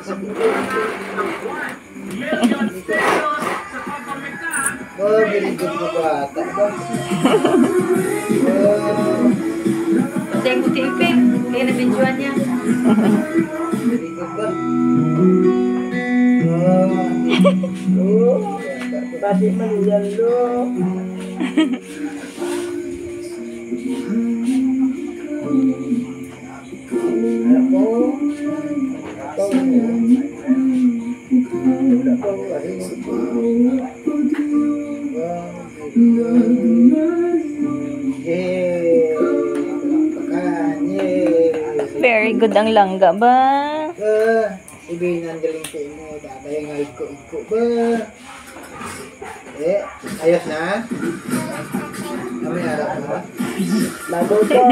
Oh, very good po bata. Kasi ang tipid. Kaya nabidyoan niya. Very good ba? Kasi maluyan lo. Very good ang langga ba? Sabihin ang galing sa inyo, tatay nga iko-iko ba? Ayos na? Kami harap na? Bago to.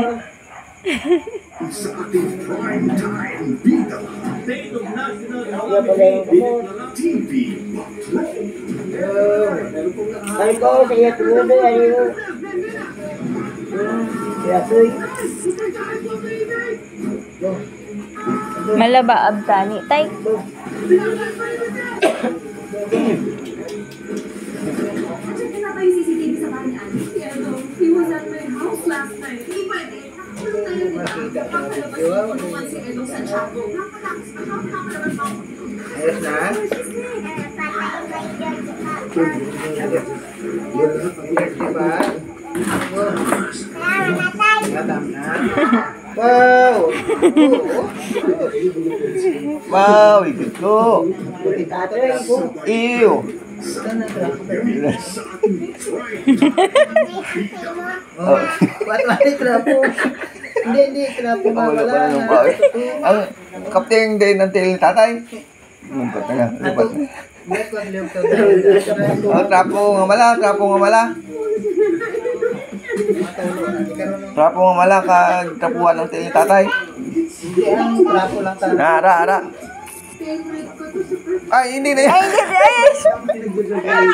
Sa ating prime time dito. Yan pala yung kamot. TV. Ay ko, kaya tumudo ayo. Kaya soy. Malaba abtani. Tay. He was at my house last night. Hindi pwede. Ayos na? Diba? Matam na? Wow! Wow, ikut ko. Buti tato lang po. Iyo. Ba't mali trapo? Hindi, trapo Wala wala pa ng na. bawi. Ang kapteng din ng tail tatay. Lupat na nga. Lupat. Ang trapo nga mala, trapo nga mala. Trapo nga mala kag trapuan ng tail tatay. Hindi, ang trapo lang tayo. Ara, ara. Ay, hindi na yan. Ay, hindi. Ay,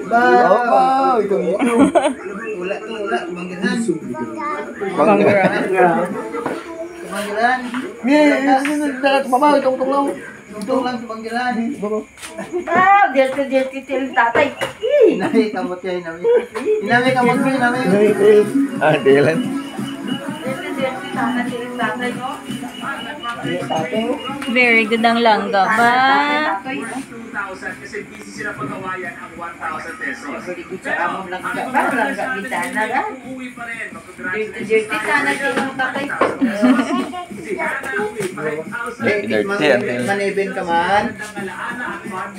Wow, ito mo. Wala to, wala. Manggilan. Bangga. Manggilan. Mama, itong lang. Ito lang sa manggilan. ah, dirty til tatay. Inami kamot yan, inami. Inami kamot mo, inami. Ah, tailan. Dirty til tatay, no? Very good ang langga ba? 2,000 kasi busy sila pagawayan ang 1,000 pesos. Very good sa among langga. Parang langga bintana ka. Uuwi pa rin. Dirty sana til tatay. Si Hannah uwi 5,000. Dirty yan. Manibin ka man. Ang alaala at